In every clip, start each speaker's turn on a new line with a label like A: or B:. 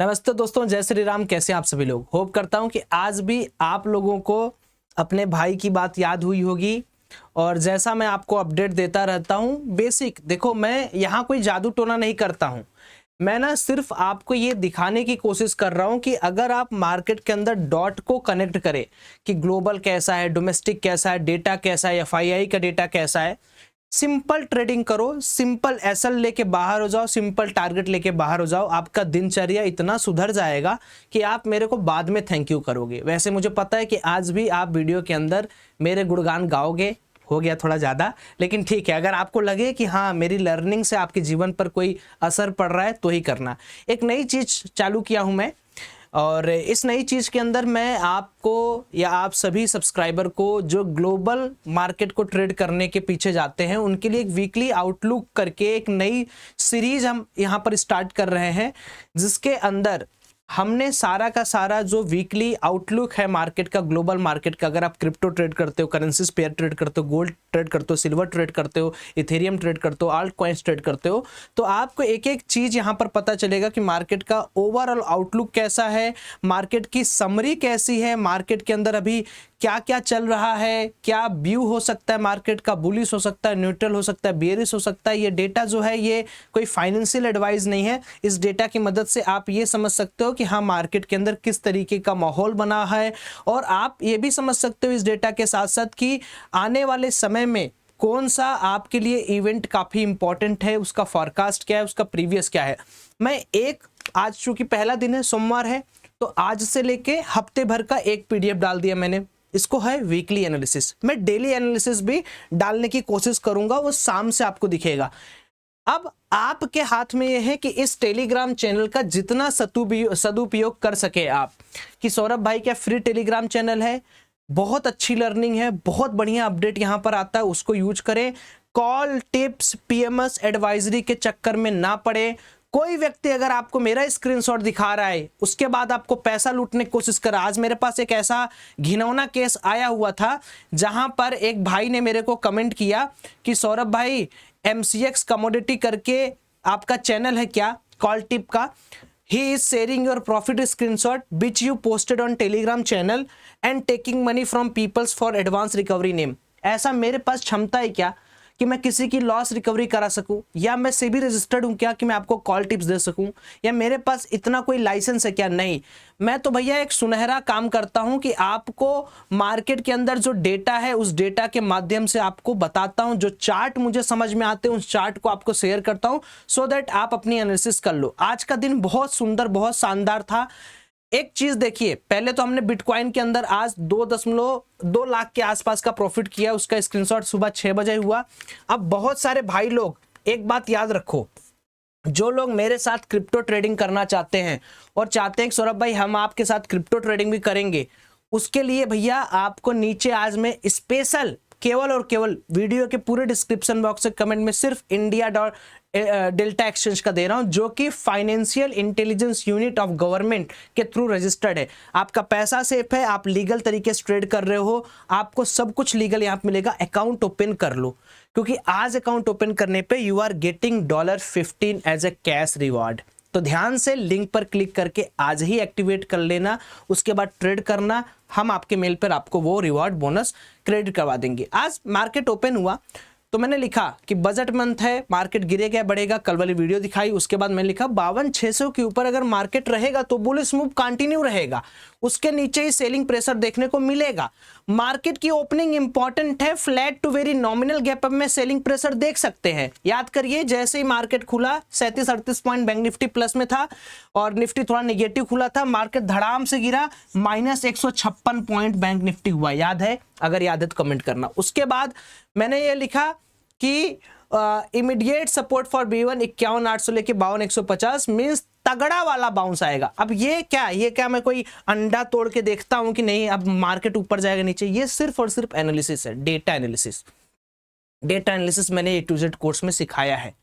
A: नमस्ते दोस्तों, जय श्री राम। कैसे हैं आप सभी लोग। होप करता हूं कि आज भी आप लोगों को अपने भाई की बात याद हुई होगी। और जैसा मैं आपको अपडेट देता रहता हूं, बेसिक देखो, मैं यहाँ कोई जादू टोना नहीं करता हूं। मैं ना सिर्फ आपको ये दिखाने की कोशिश कर रहा हूं कि अगर आप मार्केट के अंदर डॉट को कनेक्ट करें कि ग्लोबल कैसा है, डोमेस्टिक कैसा है, डेटा कैसा है, एफआईआई का डेटा कैसा है, सिंपल ट्रेडिंग करो, सिंपल एसएल लेके बाहर हो जाओ, सिंपल टारगेट लेके बाहर हो जाओ, आपका दिनचर्या इतना सुधर जाएगा कि आप मेरे को बाद में थैंक यू करोगे। वैसे मुझे पता है कि आज भी आप वीडियो के अंदर मेरे गुणगान गाओगे, हो गया थोड़ा ज़्यादा, लेकिन ठीक है। अगर आपको लगे कि हाँ मेरी लर्निंग से आपके जीवन पर कोई असर पड़ रहा है तो ही करना। एक नई चीज़ चालू किया हूँ मैं, और इस नई चीज़ के अंदर मैं आपको या आप सभी सब्सक्राइबर को जो ग्लोबल मार्केट को ट्रेड करने के पीछे जाते हैं उनके लिए एक वीकली आउटलुक करके एक नई सीरीज हम यहाँ पर स्टार्ट कर रहे हैं, जिसके अंदर हमने सारा का सारा जो वीकली आउटलुक है मार्केट का, ग्लोबल मार्केट का, अगर आप क्रिप्टो ट्रेड करते हो, करेंसीज पेयर ट्रेड करते हो, गोल्ड ट्रेड करते हो, सिल्वर ट्रेड करते हो, इथेरियम ट्रेड करते हो, आल्ट कॉइन्स ट्रेड करते हो, तो आपको एक एक चीज़ यहाँ पर पता चलेगा कि मार्केट का ओवरऑल आउटलुक कैसा है, मार्केट की समरी कैसी है, मार्केट के अंदर अभी क्या क्या चल रहा है, क्या व्यू हो सकता है मार्केट का, बुलिश हो सकता है, न्यूट्रल हो सकता है, बेयरिश हो सकता है। ये डेटा जो है ये कोई फाइनेंशियल एडवाइस नहीं है। इस डेटा की मदद से आप ये समझ सकते हो कि हाँ मार्केट के अंदर किस तरीके का माहौल बना है, और आप ये भी समझ सकते हो इस डेटा के साथ साथ कि आने वाले समय में कौन सा आपके लिए इवेंट काफ़ी इंपॉर्टेंट है, उसका फॉरकास्ट क्या है, उसका प्रीवियस क्या है। मैं आज चूंकि पहला दिन है, सोमवार है, तो आज से लेके हफ्ते भर का एक पीडीएफ डाल दिया मैंने। इसको है वीकली एनालिसिस। मैं डेली एनालिसिस भी डालने की कोशिश करूंगा, वो शाम से आपको दिखेगा। अब आपके हाथ में यह है कि इस टेलीग्राम चैनल का जितना सदुपयोग कर सके आप, कि सौरभ भाई क्या फ्री टेलीग्राम चैनल है, बहुत अच्छी लर्निंग है, बहुत बढ़िया अपडेट यहां पर आता है, उसको यूज करें। कॉल, टिप्स, पीएमएस एडवाइजरी के चक्कर में ना पड़े। कोई व्यक्ति अगर आपको मेरा स्क्रीनशॉट दिखा रहा है, उसके बाद आपको पैसा लूटने की कोशिश कर रहा है। आज मेरे पास एक ऐसा घिनौना केस आया हुआ था जहां पर एक भाई ने मेरे को कमेंट किया कि सौरभ भाई एमसीएक्स कमोडिटी करके आपका चैनल है क्या, कॉल टिप का, he is sharing your profit screenshot which you posted on telegram channel and taking money from peoples for advance recovery name। ऐसा मेरे पास क्षमता है क्या कि मैं किसी की लॉस रिकवरी करा सकूं, या मैं सेबी रजिस्टर्ड हूं क्या कि मैं आपको कॉल टिप्स दे सकूं, या मेरे पास इतना कोई लाइसेंस है क्या? नहीं। मैं तो भैया एक सुनहरा काम करता हूं कि आपको मार्केट के अंदर जो डेटा है उस डेटा के माध्यम से आपको बताता हूं, जो चार्ट मुझे समझ में आते हैं उस चार्ट को आपको शेयर करता हूं, सो दैट आप अपनी एनालिसिस कर लो। आज का दिन बहुत सुंदर, बहुत शानदार था। एक चीज देखिए, पहले तो हमने बिटकॉइन के अंदर आज 2.2 लाख के आसपास का प्रॉफिट किया, उसका स्क्रीनशॉट सुबह 6 बजे हुआ। अब बहुत सारे भाई लोग, एक बात याद रखो, जो लोग मेरे साथ क्रिप्टो ट्रेडिंग करना चाहते हैं और चाहते हैं कि सौरभ भाई हम आपके साथ क्रिप्टो ट्रेडिंग भी करेंगे, उसके लिए भैया आपको नीचे आज मैं स्पेशल केवल और केवल वीडियो के पूरे डिस्क्रिप्शन बॉक्स से कमेंट में सिर्फ इंडिया डेल्टा एक्सचेंज का दे रहा हूं, जो कि financial intelligence unit of government के थ्रू रजिस्टर्ड है। आपका पैसा सेफ है, आप लीगल तरीके से ट्रेड कर रहे हो, आपको सब कुछ लीगल यहां पे मिलेगा। अकाउंट ओपन कर लो, क्योंकि आज अकाउंट ओपन करने पे you are getting $15 as a cash reward. तो ध्यान से लिंक पर क्लिक करके आज ही एक्टिवेट कर लेना, उसके बाद ट्रेड करना, हम आपके मेल पर आपको वो रिवॉर्ड बोनस क्रेडिट करवा देंगे। आज मार्केट ओपन हुआ तो मैंने लिखा कि बजट मंथ है, मार्केट गिरेगा बढ़ेगा, कल वाली वीडियो दिखाई, उसके बाद मैंने लिखा 52,600 के ऊपर अगर मार्केट रहेगा तो बुलिश मूव कंटिन्यू रहेगा, उसके नीचे ही सेलिंग प्रेशर देखने को मिलेगा। मार्केट की ओपनिंग इंपॉर्टेंट है, flat to very nominal gap up में सेलिंग प्रेशर देख सकते हैं। याद करिए, जैसे ही मार्केट खुला 37-38 पॉइंट बैंक निफ्टी प्लस में था और निफ्टी थोड़ा निगेटिव खुला था, मार्केट धड़ाम से गिरा, -156 पॉइंट बैंक निफ्टी हुआ। याद है? अगर याद है तो कमेंट करना। उसके बाद मैंने ये लिखा कि इमीडिएट सपोर्ट फॉर B1 51,800 लेके 52,150 मींस तगड़ा वाला बाउंस आएगा। अब ये क्या मैं कोई अंडा तोड़ के देखता हूं कि नहीं अब मार्केट ऊपर जाएगा नीचे? ये सिर्फ और सिर्फ एनालिसिस है, डेटा एनालिसिस। डेटा एनालिसिस मैंने A to Z कोर्स में सिखाया है।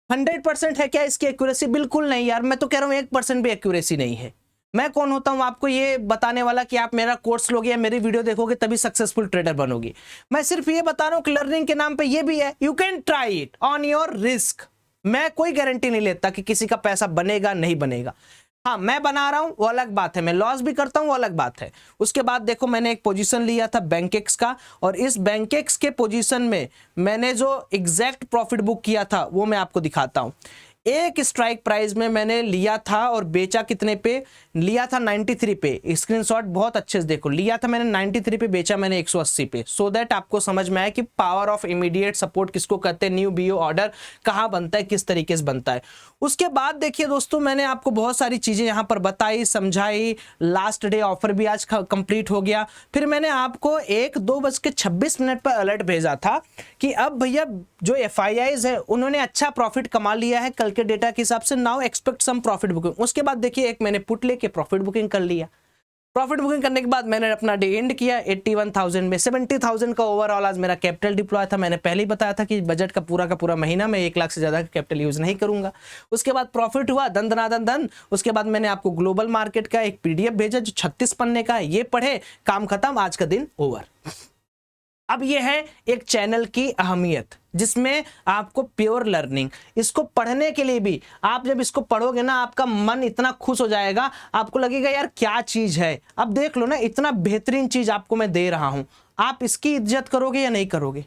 A: 100% है क्या इसकी एक्यूरेसी? बिल्कुल नहीं यार, मैं तो कह रहा हूं 1% भी एक्यूरेसी नहीं है। मैं कौन होता हूं आपको ये बताने वाला कि आप मेरा कोर्स लोगे या मेरी वीडियो देखोगे तभी सक्सेसफुल ट्रेडर बनोगे? मैं सिर्फ ये बता रहा हूं कि लर्निंग के नाम पे ये भी है, you can try it on your risk. मैं कोई गारंटी नहीं लेता कि किसी का पैसा बनेगा नहीं बनेगा। हाँ मैं बना रहा हूं वो अलग बात है, मैं लॉस भी करता हूं वो अलग बात है। उसके बाद देखो मैंने एक पोजीशन लिया था बैंकेक्स का, और इस बैंकेक्स के पोजीशन में मैंने जो एग्जैक्ट प्रॉफिट बुक किया था वो मैं आपको दिखाता हूं। एक स्ट्राइक प्राइस में मैंने लिया था और बेचा कितने पे, लिया था 93 पे। स्क्रीनशॉट बहुत अच्छे से देखो, लिया था मैंने 93 पे, बेचा मैंने 180 पे, सो दैट आपको समझ में आए कि पावर ऑफ इमीडिएट सपोर्ट किसको कहते हैं, न्यू बीओ ऑर्डर कहाँ बनता है, किस तरीके से बनता है। उसके बाद देखिए दोस्तों मैंने आपको बहुत सारी चीजें यहाँ पर बताई समझाई, लास्ट डे ऑफर भी आज कंप्लीट हो गया। फिर मैंने आपको 2:26 पर अलर्ट भेजा था कि अब भैया जो FIIs है उन्होंने अच्छा प्रॉफिट कमा लिया है कल के डेटा के हिसाब से, now expect some profit booking. उसके बाद देखिए एक मैंने पुट लेके प्रॉफिट बुकिंग कर लिया। प्रॉफिट बुकिंग करने के बाद मैंने अपना डे एंड किया 81,000 में। 70,000 का ओवरऑल आज मेरा कैपिटल डिप्लॉय था। मैंने पहले ही बताया था कि बजट का पूरा महीना मैं 1 लाख से ज्यादा कैपिटल यूज नहीं करूंगा। उसके बाद प्रॉफिट हुआ दन दनादन दन। उसके बाद मैंने आपको ग्लोबल मार्केट का एक PDF भेजा जो 36 पन्ने का है, ये पढ़े, काम खत्म, आज का दिन ओवर। अब ये है एक चैनल की अहमियत जिसमें आपको प्योर लर्निंग, इसको पढ़ने के लिए भी आप जब इसको पढ़ोगे ना आपका मन इतना खुश हो जाएगा, आपको लगेगा यार क्या चीज है। अब देख लो ना, इतना बेहतरीन चीज आपको मैं दे रहा हूं, आप इसकी इज्जत करोगे या नहीं करोगे?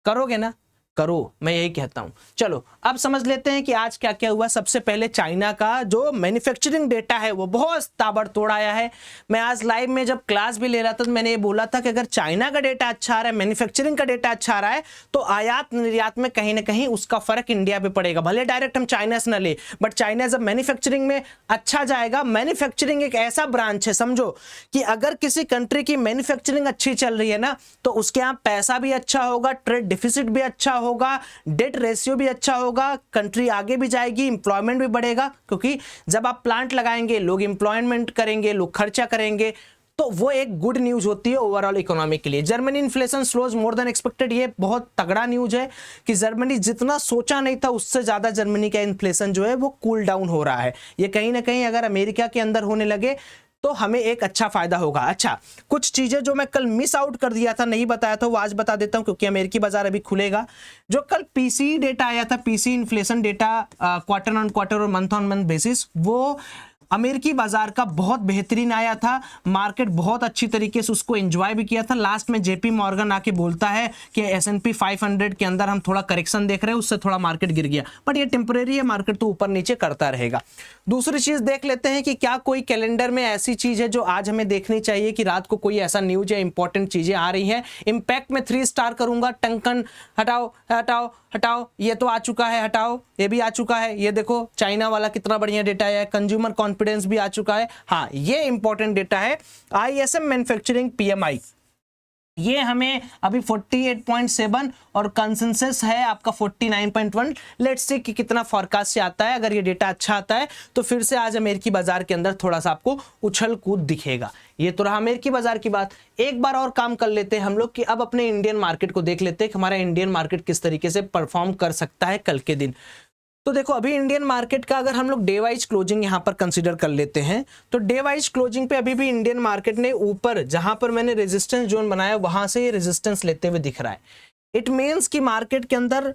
A: करोगे ना? करो, मैं यही कहता हूं। चलो अब समझ लेते हैं कि आज क्या क्या हुआ। सबसे पहले चाइना का जो मैन्युफैक्चरिंग डेटा है वो बहुत ताबड़तोड़ आया है। मैं आज लाइव में जब क्लास भी ले रहा था तो मैंने ये बोला था कि अगर चाइना का डेटा अच्छा आ रहा है, मैन्युफैक्चरिंग का डेटा अच्छा आ रहा है, तो आयात निर्यात में कहीं ना कहीं उसका फर्क इंडिया पे पड़ेगा। भले डायरेक्ट हम चाइना से न ले, बट चाइना जब मैन्युफैक्चरिंग में अच्छा जाएगा, मैन्युफैक्चरिंग एक ऐसा ब्रांच है समझो कि अगर किसी कंट्री की मैन्युफैक्चरिंग अच्छी चल रही है ना तो उसके यहाँ पैसा भी अच्छा होगा, ट्रेड डिफिसिट भी अच्छा होगा, डेट रेशियो भी अच्छा होगा, कंट्री आगे भी जाएगी, एम्प्लॉयमेंट भी बढ़ेगा। क्योंकि जब आप प्लांट लगाएंगे लोग एम्प्लॉयमेंट करेंगे, लोग खर्चा करेंगे, तो वो एक गुड न्यूज होती है ओवरऑल इकोनॉमी के लिए। Germany inflation slows more than expected, ये बहुत तगड़ा न्यूज है कि जर्मनी जितना सोचा नहीं था उससे ज्यादा जर्मनी का इन्फ्लेशन जो है वो कूल डाउन हो रहा है। ये कहीं ना कहीं अगर अमेरिका के अंदर होने लगे तो हमें एक अच्छा फायदा होगा। अच्छा, कुछ चीजें जो मैं कल मिस आउट कर दिया था, नहीं बताया था, वो आज बता देता हूं क्योंकि अमेरिकी बाजार अभी खुलेगा। जो कल पीसी डेटा आया था, PC inflation data quarter on quarter और मंथ ऑन मंथ बेसिस, वो अमेरिकी बाजार का बहुत बेहतरीन आया था। मार्केट बहुत अच्छी तरीके से उसको एंजॉय भी किया था। लास्ट में जेपी मॉर्गन आके बोलता है कि S&P 500 के अंदर हम थोड़ा करेक्शन देख रहे हैं, उससे थोड़ा मार्केट गिर गया, बट ये टेम्परेरी है, मार्केट तो ऊपर नीचे करता रहेगा। दूसरी चीज देख लेते हैं कि क्या कोई कैलेंडर में ऐसी चीज है जो आज हमें देखनी चाहिए कि रात को कोई ऐसा न्यूज या इंपॉर्टेंट चीजें आ रही हैं। इंपैक्ट में 3 स्टार करूंगा, टंकन हटाओ हटाओ हटाओ, ये तो आ चुका है, हटाओ, ये भी आ चुका है। ये देखो चाइना वाला कितना बढ़िया डेटा है, कंज्यूमर कॉन्फिडेंस भी आ चुका है। हाँ, ये इंपॉर्टेंट डेटा है। ISM मैन्युफैक्चरिंग PMI, ये हमें अभी 48.7 और कंसेंसस है आपका 49.1। लेट्स सी कि कितना फोरकास्ट से आता है। अगर ये डेटा अच्छा आता है तो फिर से आज अमेरिकी बाजार के अंदर थोड़ा सा आपको उछल कूद दिखेगा। ये तो रहा अमेरिकी बाजार की बात। एक बार और काम कर लेते हैं हम लोग कि अब अपने इंडियन मार्केट को देख लेते हैं कि हमारा इंडियन मार्केट किस तरीके से परफॉर्म कर सकता है कल के दिन। तो देखो अभी इंडियन मार्केट का अगर हम लोग डे वाइज क्लोजिंग यहां पर कंसीडर कर लेते हैं तो डे वाइज क्लोजिंग पे अभी भी इंडियन मार्केट ने ऊपर जहां पर मैंने रेजिस्टेंस जोन बनाया वहां से ये रेजिस्टेंस लेते हुए दिख रहा है। इट मींस कि मार्केट के अंदर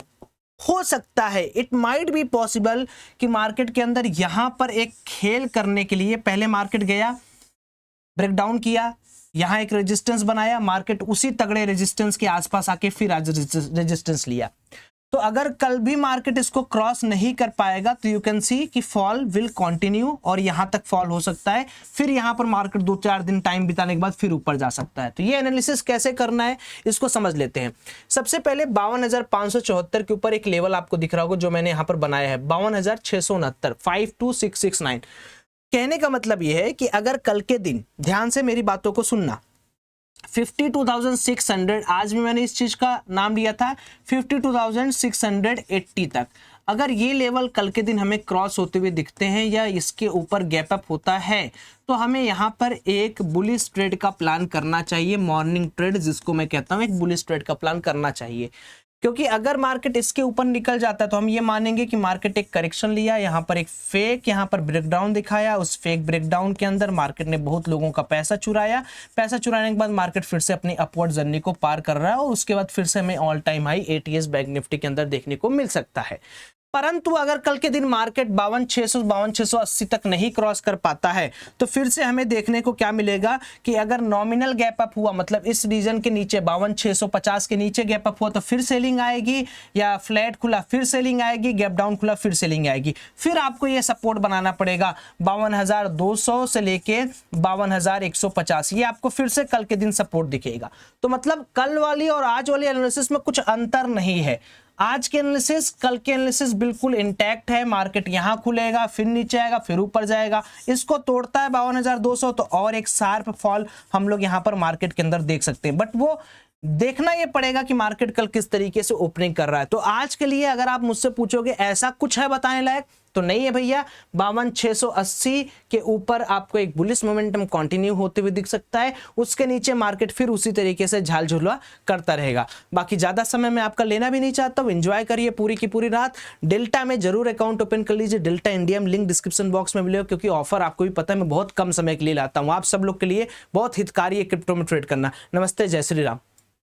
A: हो सकता है, इट माइट बी पॉसिबल कि मार्केट के अंदर यहां पर एक खेल करने के लिए पहले मार्केट गया, ब्रेकडाउन किया, यहां एक रेजिस्टेंस बनाया, मार्केट उसी तगड़े रेजिस्टेंस के आसपास आके फिर आज रेजिस्टेंस लिया। तो अगर कल भी मार्केट इसको क्रॉस नहीं कर पाएगा तो यू कैन सी कि फॉल विल कंटिन्यू और यहां तक फॉल हो सकता है। फिर यहां पर मार्केट 2-4 दिन टाइम बिताने के बाद फिर ऊपर जा सकता है। तो ये एनालिसिस कैसे करना है इसको समझ लेते हैं। सबसे पहले 52,574 के ऊपर एक लेवल आपको दिख रहा होगा जो मैंने यहां पर बनाया है, 52,669, 52669। कहने का मतलब यह है कि अगर कल के दिन, ध्यान से मेरी बातों को सुनना, 52,600, आज भी मैंने इस चीज का नाम लिया था 52,680 तक, अगर ये लेवल कल के दिन हमें क्रॉस होते हुए दिखते हैं या इसके ऊपर गैप अप होता है तो हमें यहाँ पर एक बुलिश ट्रेड का प्लान करना चाहिए। मॉर्निंग ट्रेड जिसको मैं कहता हूँ, एक बुलिश ट्रेड का प्लान करना चाहिए। क्योंकि अगर मार्केट इसके ऊपर निकल जाता है तो हम ये मानेंगे कि मार्केट एक करेक्शन लिया, यहाँ पर एक फेक यहाँ पर ब्रेकडाउन दिखाया, उस फेक ब्रेकडाउन के अंदर मार्केट ने बहुत लोगों का पैसा चुराया, पैसा चुराने के बाद मार्केट फिर से अपनी अपवर्ड जर्नी को पार कर रहा है और उसके बाद फिर से हमें all time high ATS bank Nifty के अंदर देखने को मिल सकता है। परंतु अगर कल के दिन मार्केट 52,600 52,680 तक नहीं क्रॉस कर पाता है तो फिर से हमें देखने को क्या मिलेगा कि अगर नॉमिनल गैप अप हुआ, मतलब इस रीजन के नीचे 52,650 के नीचे गैप अप हुआ तो फिर सेलिंग आएगी, या फ्लैट खुला फिर सेलिंग आएगी, गैप डाउन खुला फिर सेलिंग आएगी। फिर आपको ये सपोर्ट बनाना पड़ेगा 52,200 से लेके 52,150, ये आपको फिर से कल के दिन सपोर्ट दिखेगा। तो मतलब कल वाली और आज वाली एनालिसिस में कुछ अंतर नहीं है। आज के एनालिसिस कल के एनालिसिस बिल्कुल इंटैक्ट है। मार्केट यहां खुलेगा, फिर नीचे आएगा, फिर ऊपर जाएगा, इसको तोड़ता है 52,200 तो और एक शार्प फॉल हम लोग यहां पर मार्केट के अंदर देख सकते हैं। बट वो देखना ये पड़ेगा कि मार्केट कल किस तरीके से ओपनिंग कर रहा है। तो आज के लिए अगर आप मुझसे पूछोगे ऐसा कुछ है बताने लायक, तो नहीं है भैया। 52,680 के ऊपर आपको एक बुलिश मोमेंटम कंटिन्यू होते हुए दिख सकता है, उसके नीचे मार्केट फिर उसी तरीके से झाल झुलवा करता रहेगा। बाकी ज्यादा समय मैं आपका लेना भी नहीं चाहता हूं, एंजॉय करिए पूरी की पूरी रात। डेल्टा में जरूर अकाउंट ओपन कर लीजिए, डेल्टा इंडिया में लिंक डिस्क्रिप्शन बॉक्स में मिलेगा, क्योंकि ऑफर आपको भी पता है मैं बहुत कम समय के लिए लाता हूं। आप सब लोग के लिए बहुत हितकारी है क्रिप्टो में ट्रेड करना। नमस्ते, जय श्री राम।